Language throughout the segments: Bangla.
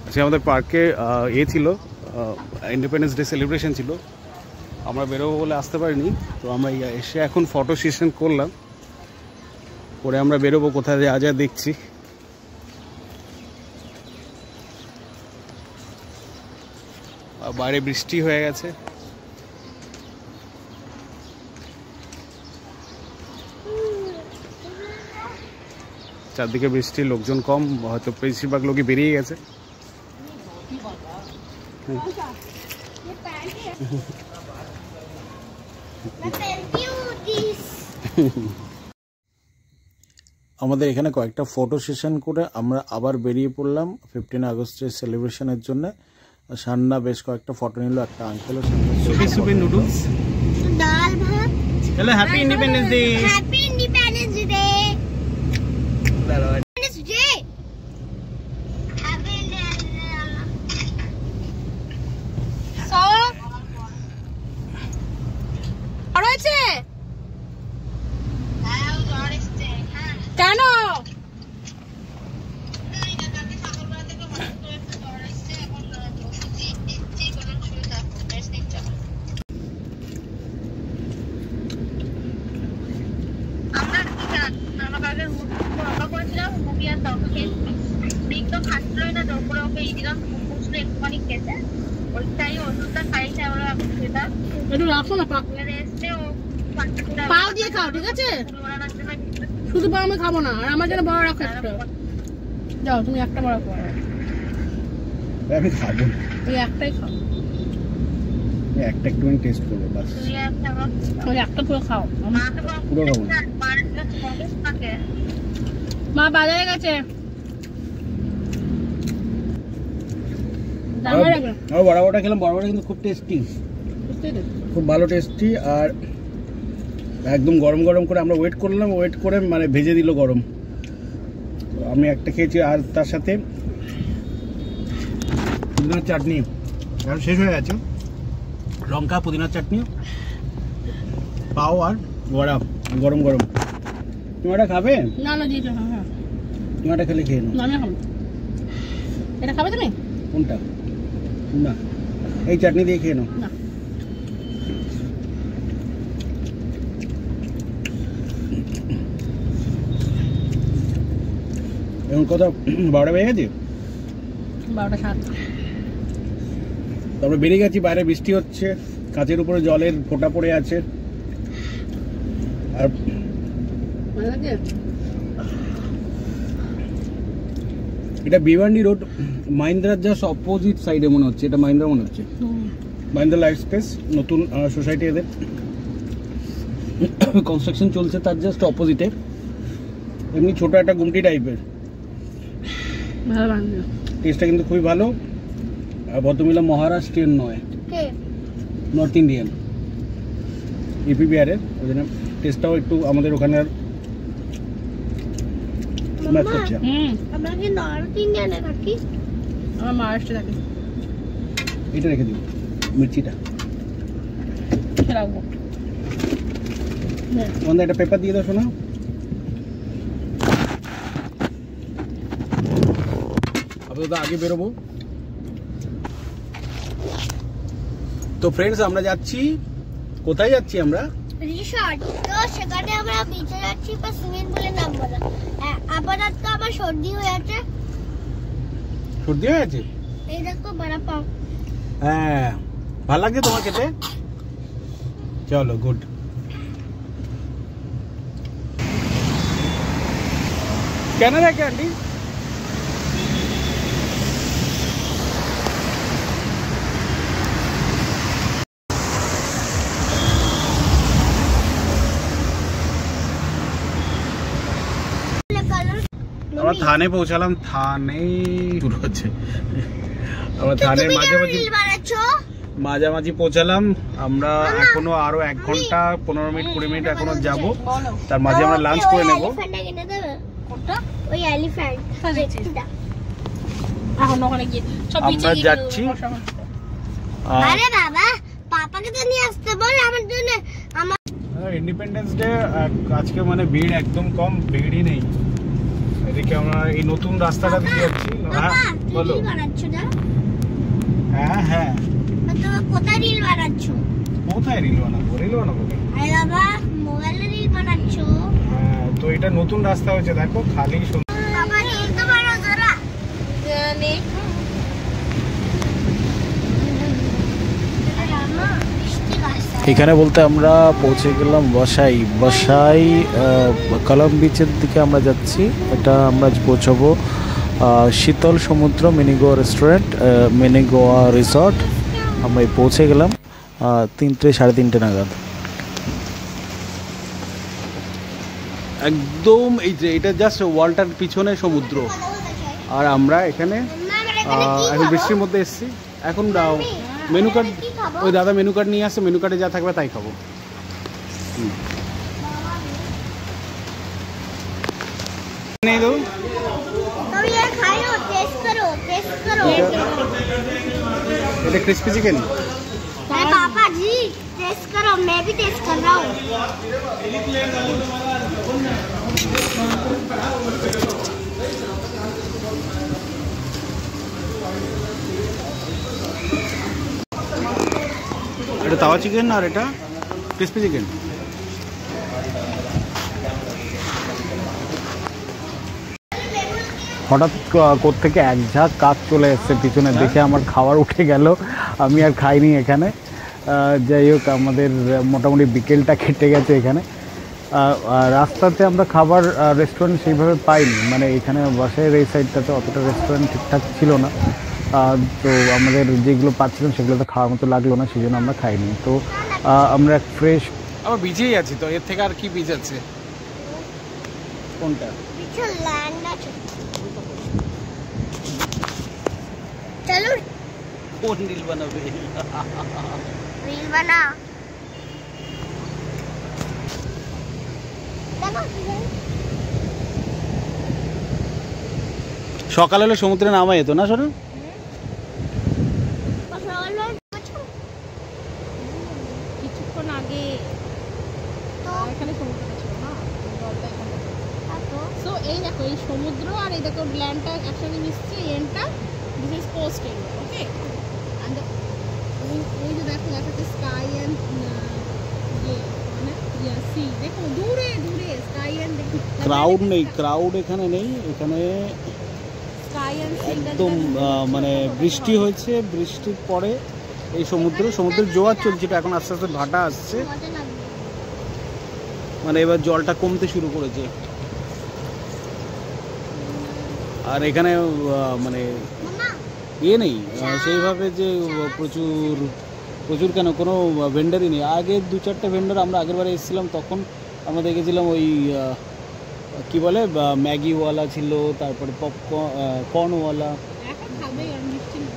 আচ্ছা, আমাদের পার্কে ছিল ইন্ডিপেন্ডেন্স ডে সেলিব্রেশন ছিল, আমরা বেরোবো বলে আসতে পারিনি। তো আমরা এসে এখন ফটো সেশন করলাম, করে আমরা বেরোবো কোথায় যা যা দেখছি। বাইরে বৃষ্টি হয়ে গেছে। চারদিকে বৃষ্টি, লোকজন কম, হয়তো বেশিরভাগ লোকই বেরিয়ে গেছে। আমাদের এখানে কয়েকটা ফটো সেশন করে আমরা আবার বেরিয়ে পড়লাম 15 আগস্টের সেলিব্রেশনের জন্য। সান্না বেশ কয়েকটা ফটো নিল, একটা আঙ্কেলও সুপি নুডলস, ডাল ভাত। Hello, happy independence day. Happy independence day. Independence day. Happy so আর হয়েছে কেন? পাও দিয়ে খাও, ঠিক আছে? শুধু পাও আমি খাবো না, আর আমার জন্য বড় রাখো একটা। যাও, তুমি একটা বড় খাও। আমি খাবো না, তুই একটাই খাও। একটা একটু টেস্ট করবো বাস। ওই একটা পুরো খাও। পুরো খাবো না। মা বাজারে গেছে। বড় বড়টা খেলাম, বড় বড়টা কিন্তু খুব টেস্টি, খুব ভালো টেস্টি। আর একদম গরম গরম করে আমরা ওয়েট করলাম, ওয়েট করে মানে ভেজে দিল গরম। আমি একটা খেয়েছি, আর তার সাথে পুদিনার চাটনি, কারণ শেষ হয়ে গেছে, লঙ্কা পুদিনার চাটনি, পাও আর বড়া গরম গরম। তুমি এটা খাবে? না না দিই, হ্যাঁ তুমি এটা খেলে খেয়ে নাও। আমি খাবো। এটা খাবে তুমি? কোনটা? না, এই চাটনি দিয়ে খেয়ে নাও। না, এখন কথা 12টা বেজে গেছে, 12:07। তারপরে বেরিয়ে গেছি, বাইরে বৃষ্টি হচ্ছে, কাঁচের উপরে জলের ফোঁটা পড়ে আছে। আর এটা ভিওয়ান্ডি রোড, মাহিন্দ্রার জাস্ট অপোজিট সাইডে মনে হচ্ছে, এটা মাহিন্দ্রা মনে হচ্ছে, মাহিন্দ্রা লাইফ স্পেস, নতুন সোসাইটি এদের কনস্ট্রাকশন চলছে, তার জাস্ট অপোজিটে। এমনি ছোট একটা গুমটি টাইপের, টেস্টটা কিন্তু খুবই ভালো। আর ভদ্রমিলা মহারাষ্ট্রিয়ান নয়, নর্থ ইন্ডিয়ান, ইপি বিহারের, ওই জন্য টেস্টটাও একটু আমাদের ওখানে ম্যাচ করছে। আমরা কি নর্থ ইন্ডিয়ানে থাকি? আমরা মহারাষ্ট্রে থাকি। এটা রেখে দিও, মির্চিটা রাখবো। আমাদের একটা পেপার দিয়ে দাও শোনা। আপাতত আগে বেরোবো। তো ফ্রেন্ডস, আমরা যাচ্ছি, কোথায় যাচ্ছি আমরা? রিসর্ট। তো সেখানে আমরা বিচে যাচ্ছি, বা সুইমিং পুলে নামবো না। আপাতত আমার সর্দি হয়ে আছে। সর্দি হয়ে আছে? এই দেখো বড়া পাও। হ্যাঁ, ভালো লাগছে তোমার খেতে? চলো, গুড। কেন রে ক্যান্ডি? আমরা থানে পৌঁছালাম, থানে শুরু হচ্ছে, আমরা থানের মাঝামাঝি পৌঁছালাম। আমরা এখনো আরো 1 ঘন্টা 15 মিনিট 20 মিনিট এখনো যাব, তার মাঝে আমরা লাঞ্চ করে নেব। আমরা যাচ্ছি। আরে বাবা, পাপাকে তো নিয়ে আসতে বল আমার জন্য। ইন্ডিপেন্ডেন্স ডে আজকে মানে ভিড় একদম কম, ভিড়ই নেই। এদিকে আমরা এই নতুন রাস্তাটা দিয়ে যাচ্ছি। হ্যাঁ বলো। হ্যাঁ হ্যাঁ, কোথায় রিল বানাচ্ছো? কোথায় রিল বানাবো? রিল বানাবো আরে বাবা, মোবাইলে রিল বানাচ্ছো? হ্যাঁ, তো এটা নতুন রাস্তা হয়েছে, দেখো খালি। বাবা রিল তো বানাও জরা। জানি। এখানে বলতে আমরা পৌঁছে গেলাম বসাই কলম বিচের দিকে আমরা যাচ্ছি। এটা আমরা পৌঁছাবো শীতল সমুদ্র mini Goa restaurant, mini Goa resort. আমরা পৌঁছে গেলাম 3-3:30 নাগাদ। একদম এই যে এটা জাস্ট ওয়ালটার পিছনে সমুদ্র, আর আমরা এখানে এখন বৃষ্টির মধ্যে এসেছি। এখন মেনু কার্ড, ওই দাদা মেনু কার্ড নিয়ে আসছে, মেনু কার্ডে যা থাকবে তাই খাবো। এটা ক্রিস্পি চিকেন। पापा जी टेस्ट करो, मैं भी टेस्ट कर रहा हूँ। এটা তাওয়া চিকেন আর এটা ক্রিস্পি চিকেন। হঠাৎ কোত্থেকে এক ঝাঁক কাক চলে এসছে পিছনে, দেখে আমার খাবার উঠে গেল, আমি আর খাইনি এখানে। যাই হোক, আমাদের মোটামুটি বিকেলটা কেটে গেছে এখানে। রাস্তাতে আমরা খাবার রেস্টুরেন্ট সেইভাবে পাইনি, মানে এখানে বাসের এই সাইডটাতে অতটা রেস্টুরেন্ট ঠিকঠাক ছিল না। তো আমাদের যেগুলো পাচ্ছিলাম সেগুলো তো খাওয়ার মতো লাগলো না, সেই জন্য আমরা খাইনি। তো আমরা ফ্রেশ আবার বিচেই আছি, তো এর থেকে আর কি বিচ আছে? কোনটা? चलो কোন রিল বানাবে? रील बना। সকালে হলে সমুদ্রে নামা যেত না শোনো? কিছুক্ষণ আগে এখানে সমুদ্র ছিল না, জলটা এখানে। সো এই দেখো, এই সমুদ্র আর এই দেখো ল্যান্ডটা একসাথে মিশছে, এন্ডটা this is coast area, okay. And এই যে দেখো দেখাচ্ছে স্কাই এন্ড মানে সি, দেখো দূরে দূরে স্কাই এন্ড। ক্রাউড নেই, ক্রাউড এখানে নেই, এখানে একদম মানে বৃষ্টি হয়েছে, বৃষ্টির পরে এই সমুদ্রের জোয়ার চলছে, এখন আস্তে আস্তে ভাটা আসছে, মানে এবার জলটা কমতে শুরু করেছে। আর এখানে মানে নেই সেইভাবে যে প্রচুর কেন কোনো ভেন্ডারই নেই। আগে 2-4টা ভেন্ডার আমরা আগের বারে এসেছিলাম, তখন আমরা দেখেছিলাম ওই কি বলে ম্যাগিওয়ালা ছিল, তারপরে কর্নওয়ালা।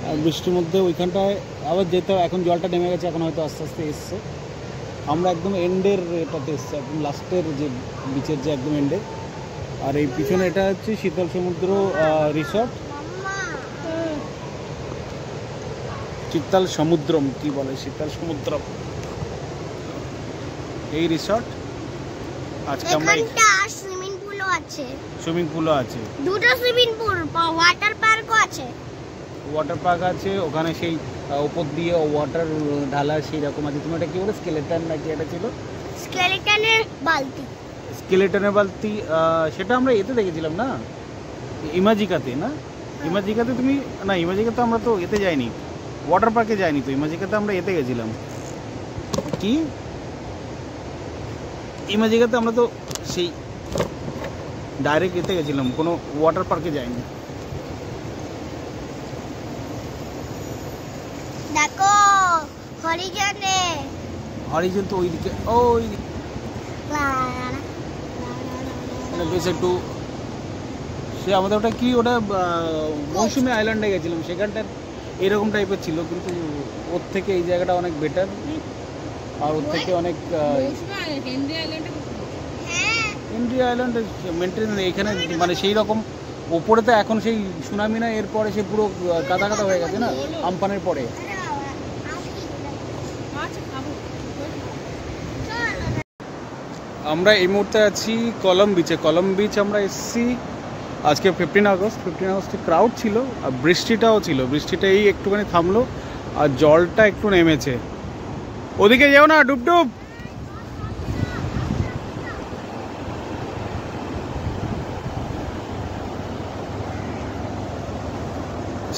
আর বৃষ্টির মধ্যে ওইখানটায় আবার যেতে, এখন জলটা নেমে গেছে, এখন হয়তো আস্তে আস্তে এসছে। আমরা একদম এন্ডের এটাতে এসছি, একদম লাস্টের যে বিচের যে একদম এন্ডে। আর এই পিছনে এটা হচ্ছে শীতল সমুদ্র রিসর্ট, শীতল সমুদ্রম কি বলে, শীতল সমুদ্রম এই রিসর্ট। আজকে আমরা সুইমিং পুলও আছে, দুটো সুইমিং পুল, ওয়াটার পার্কও আছে। ওয়াটার পার্ক আছে ওখানে, সেই উপর দিয়ে ওয়াটার ঢালার সেই রকম আছে। তুমি এটা কি বলে, স্কেলেটন নাকি এটা ছিল? স্কেলেটনের বালতি। সেটা আমরা এতে দেখেছিলাম না, ইমাজিকাতে না? ইমাজিকাতে তুমি না, ইমাজিকাতে আমরা তো এতে যাইনি, ওয়াটার পার্কে যাইনি তো। ইমাজিকাতে আমরা এতে গেছিলাম, কি ইমাজিকাতে আমরা তো সেই ডাইরেক্ট এতে গেছিলাম, কোনো ওয়াটার পার্কে যাইনি। দেখো হরিজন তো ওইদিকে, ওই মানে বেশ একটু সে আমাদের ওটা কি, ওটা মৌসুমী আইল্যান্ডে গেছিলাম, সেখানটা এরকম টাইপের ছিল, কিন্তু ওর থেকে এই জায়গাটা অনেক বেটার। আর ওর থেকে অনেক হেনরি আইল্যান্ডের মেনটেন এখানে মানে সেই রকম ওপরে তো এখন সেই সুনামি না, এরপরে সে পুরো কাদা কাদা হয়ে গেছে না আমফানের পরে। আমরা এই মুহূর্তে আছি কলম বিচে। কলম বিচ আমরা এসেছি আজকে 15 আগস্টে ক্রাউড ছিল আর বৃষ্টিটাও ছিল। বৃষ্টিটা এই একটুখানি থামলো আর জলটা একটু নেমেছে। ওদিকে যেও না, ডুবডুব।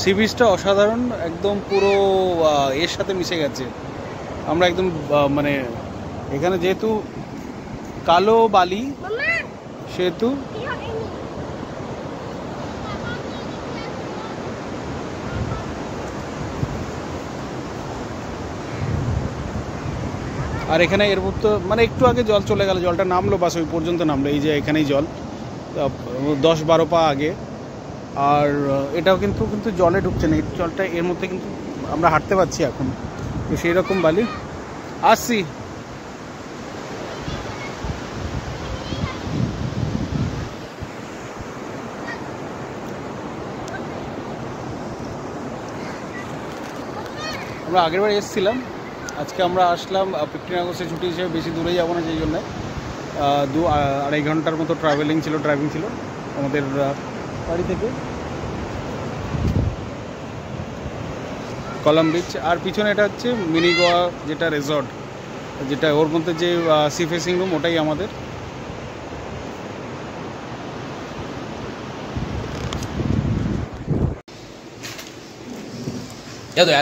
সি বিচটা অসাধারণ, একদম পুরো এর সাথে মিশে গেছে। আমরা একদম মানে এখানে যেহেতু কালো বালি সেহেতু আর এখানে এর তো মানে একটু আগে জল চলে গেল, জলটা নামলো বাস ওই পর্যন্ত নামলো। এই যে এখানেই জল 10-12 পা আগে। আর এটাও কিন্তু জলে ঢুকছে না, এই জলটা এর মধ্যে কিন্তু আমরা হাঁটতে পারছি এখন। তো সেই রকম বালি আসছি। আমরা আগের বার এসেছিলাম, আজকে আমরা আসলাম 15 আগস্টে ছুটি হিসেবে। বেশি দূরে যাবো না, সেই জন্য 2-2.5 ঘন্টার মতো ড্রাইভিং ছিল আমাদের বাড়ি থেকে কলম বিচ। আর পিছনে এটা হচ্ছে মিনি গোয়া, যেটা রিসর্ট, যেটা ওর মধ্যে যে সি ফেসিং রুম ওটাই আমাদের।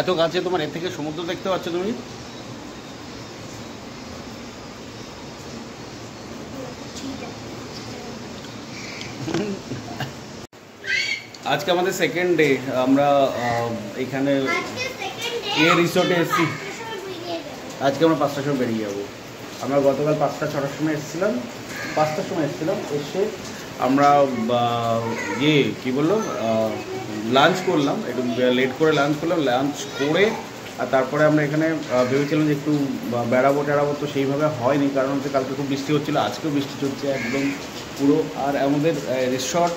এত কাছে তোমার এর থেকে সমুদ্র দেখতে পাচ্ছ তুমি। আজকে আমাদের সেকেন্ড ডে। আমরা এখানে এই রিসোর্টে এসেছি। আজকে আমরা 5টার সময় বেরিয়ে যাবো। আমরা গতকাল 5টা-6টার সময় এসেছিলাম, 5টার সময় এসেছিলাম। এসে আমরা কি বললো লাঞ্চ করলাম, একটু লেট করে লাঞ্চ করলাম। লাঞ্চ করে আর তারপরে আমরা এখানে ভেবেছিলাম যে একটু বেড়াবো, তো সেইভাবে হয়নি, কারণ হচ্ছে কালকে খুব বৃষ্টি হচ্ছিলো, আজকেও বৃষ্টি চলছে একদম পুরো। আর আমাদের রিসর্ট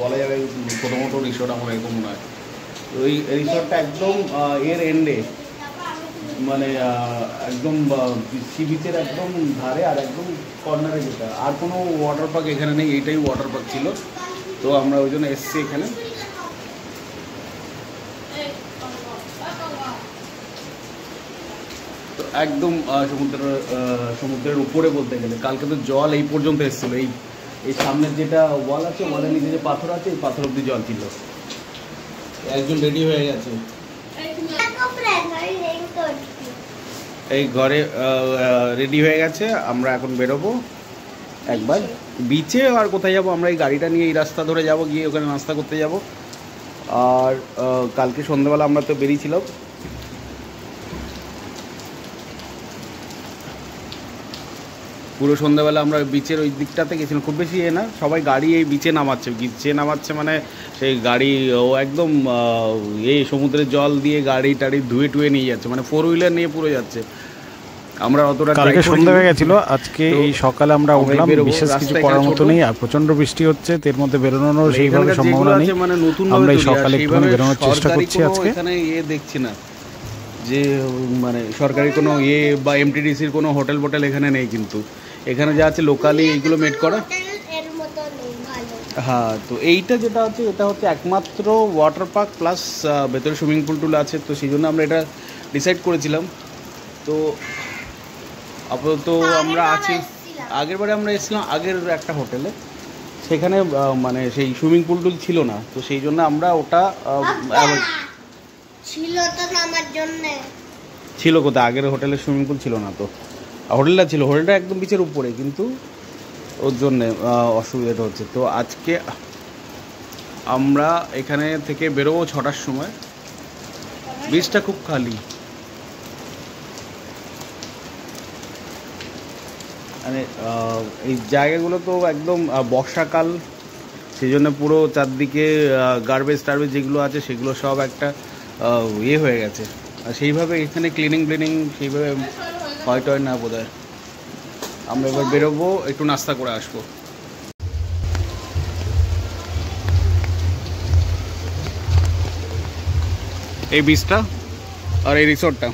বলা যাবে ছোটো রিসর্ট আমার এরকম মনে হয়। তো এই রিসর্টটা একদম এর এন্ডে, মানে একদম সি বিচের একদম ধারে আর একদম কর্নারে যেটা। আর কোনো ওয়াটার পার্ক এখানে নেই, এইটাই ওয়াটার পার্ক ছিল। তো আমরা ওই জন্য এসছি এখানে। তো একদম সমুদ্রের উপরে বলতে গেলে। কালকে তো জল এই পর্যন্ত এসেছিলো, এই সামনের যেটা ওয়াল আছে, ওয়ালের নিচে যে পাথর আছে, এই পাথর অব্দি জল ছিল। একজন রেডি হয়ে গেছে এই ঘরে, রেডি হয়ে গেছে। আমরা এখন বেরোবো একবার বিচে। আর কোথায় যাবো আমরা, এই গাড়িটা নিয়ে এই রাস্তা ধরে যাব, গিয়ে ওখানে নাস্তা করতে যাব। আর কালকে সন্ধ্যাবেলা আমরা তো বেরিয়েছিলাম, পুরো সন্ধ্যাবেলা আমরা বিচের ওই দিকটাতে গেছিলাম। খুব বেশি না, সবাই গাড়ি এই বিচে নামাচ্ছে মানে সেই গাড়ি ও একদম এই সমুদ্রের জল দিয়ে গাড়ি টাড়ি ধুয়ে নিয়ে যাচ্ছে, মানে 4 হুইলার নিয়ে পুরো যাচ্ছে। আমরা অতটা কালকে সন্ধ্যা হয়ে গেছিল, আজকে এই সকালে আমরা উঠলাম। বিশেষ কিছু করার মতো নেই, আর প্রচন্ড বৃষ্টি হচ্ছে, এর মধ্যে বেরোনোর সেইভাবে সম্ভাবনা নেই। আমরা এই সকালে একটু বেরোনোর চেষ্টা করছি আজকে। এখানে দেখছি না যে মানে সরকারি কোনো বা এমটিডিসির কোনো হোটেল এখানে নেই, কিন্তু এখানে যা আছে লোকালি এইগুলো মেড করা। হ্যাঁ, তো এইটা যেটা আছে, এটা হচ্ছে একমাত্র ওয়াটার পার্ক প্লাস ভেতরে সুইমিং পুল আছে। তো সেই জন্য আমরা এটা ডিসাইড করেছিলাম। তো আপাতত আমরা আছি। আগের বারে আমরা এসেছিলাম আগের একটা হোটেলে, সেখানে মানে সেই সুইমিং পুল ছিল না। তো সেই জন্য আমরা ওটা ছিল কোথায়, আগের হোটেলে সুইমিং পুল ছিল না। তো হোটেলটা একদম বিচের উপরে, কিন্তু ওর জন্যে অসুবিধাটা হচ্ছে। তো আজকে আমরা এখানে থেকে বেরোবো 6টার সময়। বিচটা খুব খালি, মানে এই জায়গাগুলো তো একদম বর্ষাকাল, সেই জন্য পুরো চারদিকে গার্বেজ যেগুলো আছে সেগুলো সব একটা হয়ে গেছে। আর সেইভাবে এখানে ক্লিনিং সেইভাবে হয়তো না বোধ হয়। আমরা এবার বেরোবো, একটু নাস্তা করে আসবো। এই বিচটা আর এই রিসোর্টটা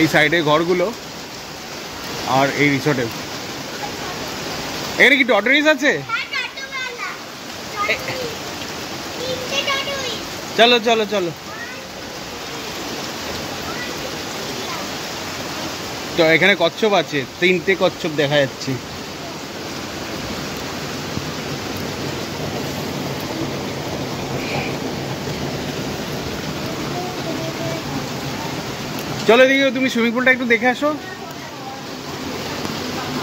এই সাইডে ঘরগুলো আর এই রিসোর্টে। এখানে কি টর্টয়েস আছে? চলো চলো চলো, তো এখানে কচ্ছপ আছে, 3টে কচ্ছপ দেখা যাচ্ছে। চলো এদিকে, তুমি সুইমিং পুলটা একটু দেখে আসো।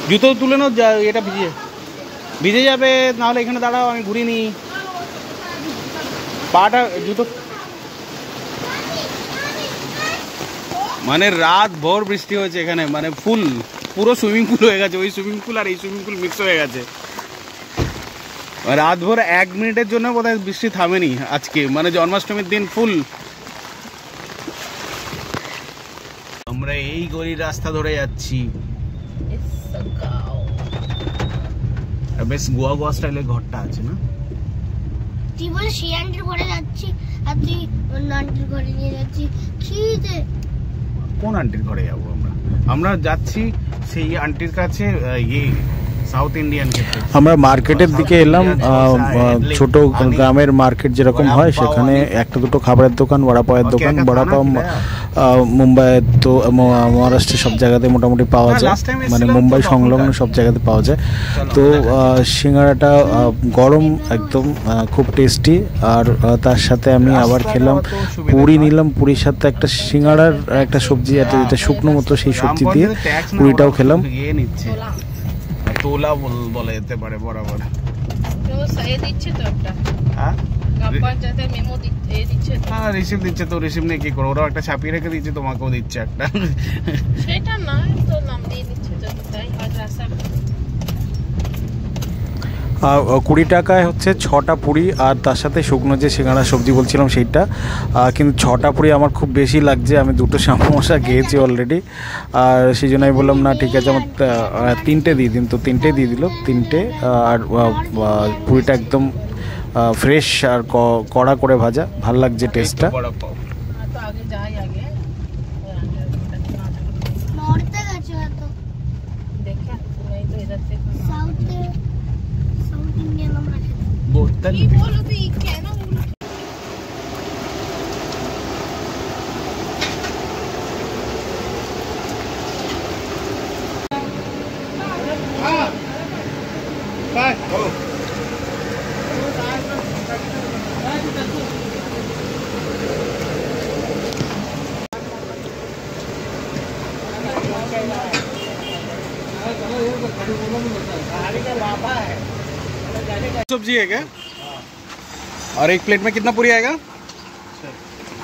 জুতো তুলে নাও, এটা ভিজে যাবে, নাহলে এখানে দাঁড়াও, আমি ঘুরিয়ে নিই পাটা। জুতো মানে রাত ভোর বৃষ্টি হয়েছে এখানে, মানে পুরো সুইমিং পুল হয়ে গেছে। ওই সুইমিং পুল আর এই সুইমিং পুল মিক্স হয়ে গেছে। রাত ভোর 1 মিনিটের জন্য বোধহয় বৃষ্টি থামেনি আজকে, মানে জন্মাষ্টমীর দিন ফুল। আমরা এই গলির রাস্তা ধরে যাচ্ছি, বেশ গোয়া গোয়া স্টাইলের ঘরটা আছে না? তুই বলে সেই আন্টির ঘরে যাচ্ছি আর তুই অন্য আন্টির ঘরে নিয়ে যাচ্ছি। খিদে। কোন আন্টির ঘরে যাবো আমরা? আমরা যাচ্ছি সেই আন্টির কাছে, সাউথ ইন্ডিয়ান। আমরা মার্কেটের দিকে এলাম, ছোট গ্রামের মার্কেট যেরকম হয় সেখানে একটা দুটো খাবারের দোকান, বড়াপাওয়ের দোকান। বড়াপাও মুম্বাই তো মহারাষ্ট্রের সব জায়গাতে মোটামুটি পাওয়া যায়, মানে মুম্বাই সংলগ্ন সব জায়গাতে পাওয়া যায়। তো সিঙ্গাড়াটা গরম একদম, খুব টেস্টি। আর তার সাথে আমি আবার খেলাম পুরি, নিলাম পুরীর সাথে একটা সিঙ্গাড়ার একটা সবজি আছে যেটা শুকনো মতো, সেই সবজি দিয়ে পুরিটাও খেলাম। তোলা বলে যেতে পারে বরাবর। রিসিভ দিচ্ছে তো, রিসিভ নিয়ে কি করো? ওরাও একটা ছাপিয়ে রেখে দিচ্ছে, তোমাকেও দিচ্ছে একটা। সেটা না, তো নাম দিয়ে দিচ্ছে যতটাই হয় রাস্তা। 20 টাকায় হচ্ছে 6টা পুরি, আর তার সাথে শুকনো যে সিঙ্গাড়া সবজি বলছিলাম সেইটা। কিন্তু 6টা পুরি আমার খুব বেশি লাগছে, আমি 2টো সমোসা খেয়েছি অলরেডি। আর সেই জন্য আমি বললাম না ঠিক আছে আমার 3টে দিয়ে দিন, তো 3টে দিয়ে দিল, 3টে। আর পুরিটা একদম ফ্রেশ আর কড়া করে ভাজা, ভাল লাগছে টেস্টটা। আগে যাই, আগে মরতে গেছে হয়তো। দেখে তুমি তো এদার থেকে সাউথ ইন্ডিয়ান আমরা খেতে। বোতল কি বলো তুই কেন? सब्जी है क्या? और एक प्लेट में कितना पूरी आएगा?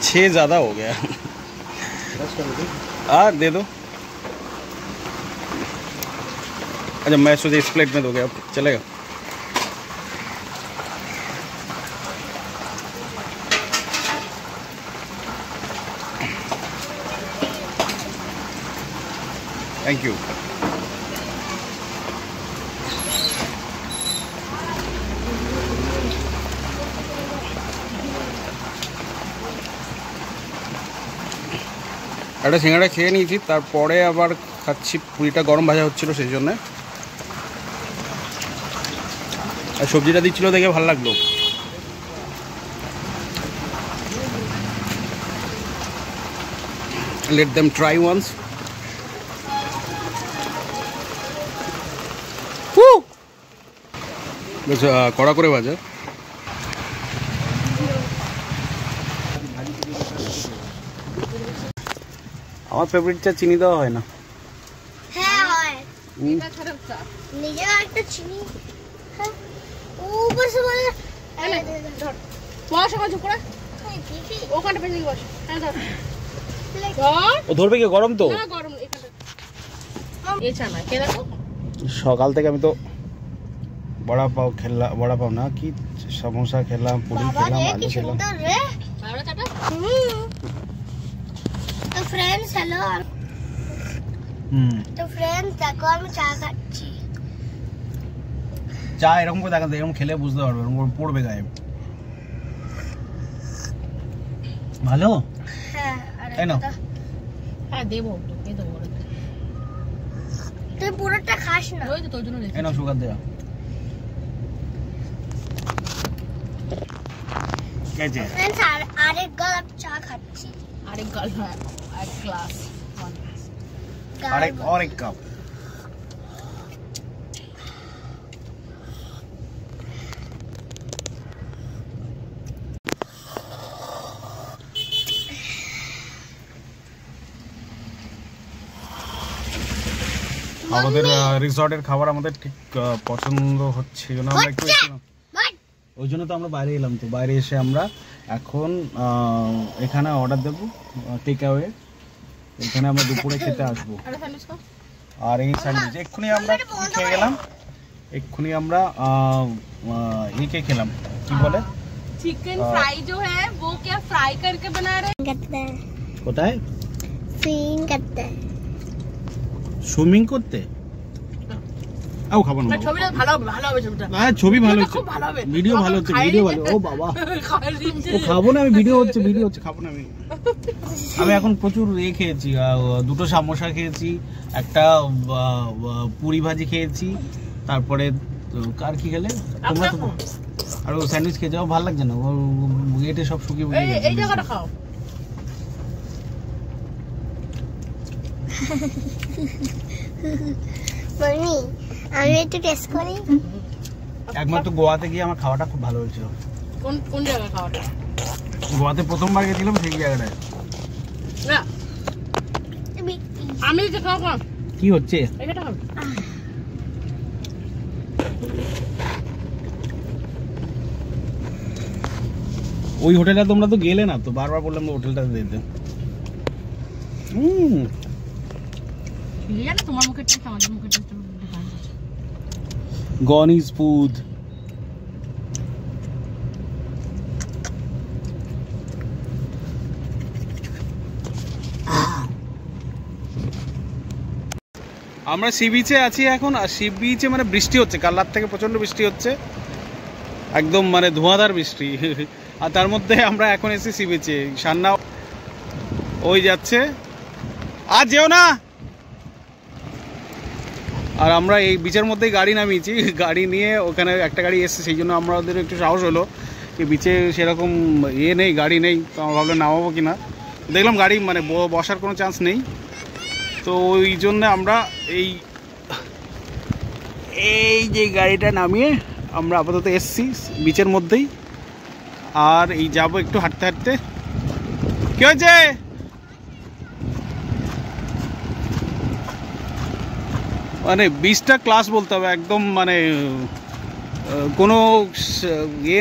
6 ज़्यादा हो गया। दे दो। अच्छा मैं सोचा इस प्लेट में दोगे, अब चलेगा? Thank you. একটা সিঙ্গাড়া খেয়ে নিয়েছি, তারপরে আবার খাচ্ছি পুরিটা, গরম ভাজা হচ্ছিল সেই জন্যে। আর সবজিটা দিচ্ছিল দেখে ভালো লাগলো। Let them try once. বেশ কড়া করে ভাজা। আমার ফেভারিট চা চিনি দেওয়া হয় না। হ্যাঁ হয়। এটা খারাপ চা। নিজের একটা চিনি। হ্যাঁ। উপর সে বলে ধর। বস ওখানে চুপ করে। ওখানে পেছনে বস। হ্যাঁ ধর। ও ধরবে কি? গরম তো? না গরম, এখানে। এই চা না, কে দেখো? সকাল থেকে আমি তো বড়াপাও খেলাম, বড়াপাও না কি সমোসা খেলাম, পুরি খেলাম, আলু খেলাম। ভালো চাটা? তো ফ্রেন্ডস হ্যালো। তো ফ্রেন্ডস দেখো আমি চা খাচ্ছি। চা এরকম করে দেখাতে, এরকম খেলে বুঝতে পারবে, এরকম করে পড়বে গায়ে। ভালো? হ্যাঁ, তাই না? হ্যাঁ দেবো, তোকে দেবো। তুই পুরোটা খাস না। ওই তো তোর জন্য রেখে। এই নাও সুগার দেয়া। কেজে ফ্রেন্ডস আরেক গলাপ চা খাচ্ছি। আরেক গ্লাস, এক গ্লাস, আরেক কাপ। আমাদের রিসর্টের খাবার আমাদের ঠিক পছন্দ হচ্ছিল না, আমরা একটু ওই জন্য তো আমরা বাইরে এলাম। তো বাইরে এসে আমরা এখন এখানে অর্ডার দেবো টেক অ্যাওয়ে, এখানে আমরা দুপুরে খেতে আসবো। আর এই স্যান্ডউইচ এক্ষুনি আমরা খেয়ে গেলাম, এক্ষুনি আমরা কে খেলাম, কি বলে चिकन फ्राई जो है वो क्या फ्राई करके बना रहे हैं? কোথায় সুইং করতে সুইমিং করতে? আও খাবো না, ছবিটা ভালো হবে, ভালো হবে ছবিটা। হ্যাঁ ছবি ভালো হচ্ছে, খুব ভালো হবে, ভিডিও ভালো হচ্ছে, ভিডিও ভালো। ও বাবা, ও খাবো না আমি, ভিডিও হচ্ছে খাবো না আমি। আমি এখন প্রচুর খেয়েছি, দুটো সামোসা খেয়েছি, একটা পুরি ভাজি খেয়েছি, তারপরে কার কি খেলে তোমরা তো, আর ও স্যান্ডউইচ খেয়ে যাও, ভালো লাগছে না, ও এটে সব শুকিয়ে বুঝিয়ে গেছে। এই জায়গাটা খাও। মনি আমি একটু টেস্ট করি। একমাত্র গোয়াতে গিয়ে আমার খাওয়াটা খুব ভালো হয়েছিল। কোন জায়গায় খাওয়াটা? গোয়াতে প্রথমবার গেছিলাম সেই জায়গাটায়। না আমি যে খাবো কি হচ্ছে এটা খাও। ওই হোটেলে তোমরা তো গেলে না, তো বারবার বললাম হোটেলটা দিতে। জানো তোমার মুখের টেস্ট আমাদের মুখের টেস্ট গন ইজ ফুড। আমরা সি বিচে আছি এখন, আর সি বিচে মানে বৃষ্টি হচ্ছে, কাল রাত থেকে প্রচন্ড বৃষ্টি হচ্ছে, একদম মানে ধোঁয়াধার বৃষ্টি। আর তার মধ্যে আমরা এখন এসে সি বিচে, সান্না ওই যাচ্ছে, আর যেও না। আর আমরা এই বিচের মধ্যেই গাড়ি নামিয়েছি, গাড়ি নিয়ে ওখানে একটা গাড়ি এসছে, সেই জন্য আমাদের একটু সাহস হলো যে বিচে সেরকম নেই, গাড়ি নেই, তো আমরা ভাবলাম নামাবো কিনা, দেখলাম গাড়ি মানে বসার কোনো চান্স নেই, তো ওই জন্য আমরা এই যে গাড়িটা নামিয়ে আমরা আপাতত এসছি বিচের মধ্যেই। আর এই যাবো একটু হাঁটতে হাঁটতে। কি হয়েছে? মানে বিচটা ক্লাস বলতে হবে, একদম মানে কোনো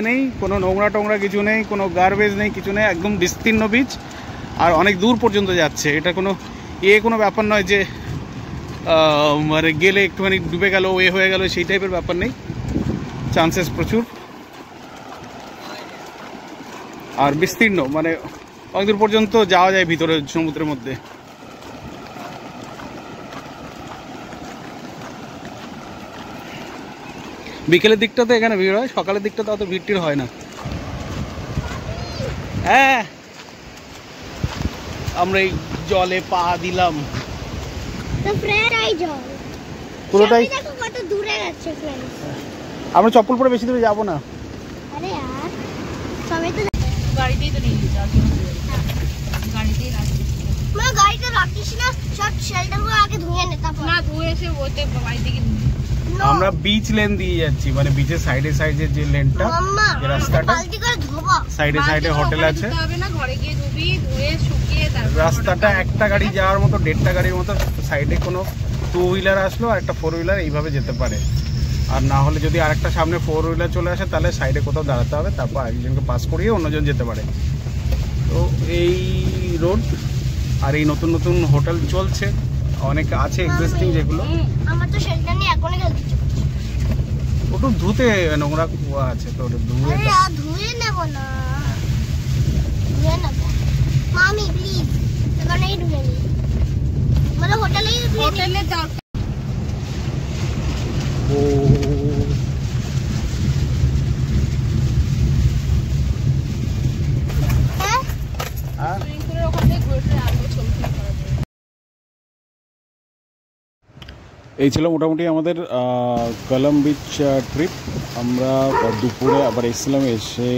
নেই, কোনো নোংরা টোংরা কিছু নেই, কোনো গার্বেজ নেই, কিছু নেই, একদম বিস্তীর্ণ বিচ, আর অনেক দূর পর্যন্ত যাচ্ছে। এটা কোনো কোনো ব্যাপার নয় যে মানে গেলে একটুখানি ডুবে গেল, হয়ে গেল, সেই টাইপের ব্যাপার নেই, চান্সেস প্রচুর, আর বিস্তীর্ণ, মানে অনেক দূর পর্যন্ত যাওয়া যায় ভিতরে সমুদ্রের মধ্যে। বিকেলের দিকটাতে এখানে ভিড় হয়, সকালের দিকটাতে অত ভিড় টিড় হয় না। হ্যাঁ আমরা এই জলে পা দিলাম, পুরোটাই কত দূরে যাচ্ছে ফ্রেন্ডস। আমরা চপ্পল পরে বেশি দূরে যাবো না। আরে यार সবাই তো গাড়িতেই তো নিয়ে যাচ্ছি, গাড়িতেই রাখছি। মা গাড়িতে রাখিস না, সব শেল্টারগুলো আগে ধুয়ে নে, তারপর না ধুয়ে এসে ওতে বাড়ি থেকে আমরা বিচ লেন দিয়ে যাচ্ছি, মানে বিচের সাইডে সাইডে যে লেনটা, যে রাস্তাটা, বালতি করে ধোবো। সাইডে সাইডে হোটেল আছে, হবে না, ঘরে গিয়ে ধুবি, ধুয়ে শুকিয়ে তারপর রাস্তাটা একটা গাড়ি যাওয়ার মতো, 1.5টা গাড়ির মতো, সাইডে কোনো 2 হুইলার আসলো আর একটা 4 হুইলার এইভাবে যেতে পারে। আর না হলে যদি আরেকটা সামনে 4 হুইলার চলে আসে, তাহলে সাইডে কোথাও দাঁড়াতে হবে, তারপর একজনকে পাস করিয়ে অন্যজন যেতে পারে। তো এই রোড, আর এই নতুন নতুন হোটেল চলছে, অনেক আছে এক্সিস্টিং যেগুলো। আমার তো শেল্টার নিয়ে এখনই গেল, ওটা ধুতে নোংরা কুয়া আছে, তো ওটা ধুয়ে আরে আর ধুয়ে নেব না, ধুয়ে নেব মামি প্লিজ, এখানেই ধুয়ে নি, মানে হোটেলে যাও। আর ওখানে ঘুরে আসবো, ছবি এই ছিল মোটামুটি আমাদের কলম বিচ ট্রিপ। আমরা দুপুরে আবার এসেছিলাম, এসে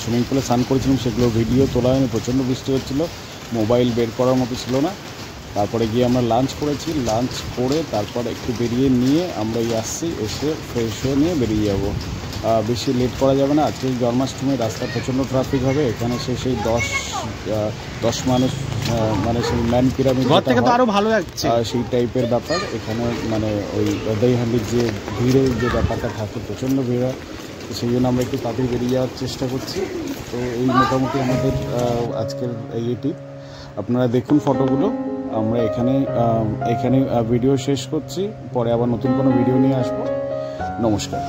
সুইমিং পুলে স্নান করেছিলাম, সেগুলো ভিডিও তোলা হয়নি, প্রচণ্ড বৃষ্টি হচ্ছিল, মোবাইল বের করার মতো ছিল না। তারপরে গিয়ে আমরা লাঞ্চ করেছি, লাঞ্চ করে তারপর একটু বেরিয়ে নিয়ে আমরা আসছি, এসে ফ্রেশ হয়ে নিয়ে বেরিয়ে যাব। বেশি লেট করা যাবে না, আজকে জন্মাষ্টমী, রাস্তায় প্রচণ্ড ট্রাফিক হবে। এখানে সেই 10 মানুষ মানে সেই ম্যান পিরামিড থেকে তো আরও ভালো লাগছে, সেই টাইপের ব্যাপার। এখানে মানে ওই দইহান্ডির যে ভিড়ের যে ব্যাপারটা থাকে, প্রচণ্ড ভিড় হয়, তো সেই জন্য আমরা একটু তাড়াতাড়ি বেরিয়ে যাওয়ার চেষ্টা করছি। তো এই মোটামুটি আমাদের আজকের এই ট্রিপ। আপনারা দেখুন ফটোগুলো। আমরা এখানে ভিডিও শেষ করছি, পরে আবার নতুন কোনো ভিডিও নিয়ে আসবো। নমস্কার।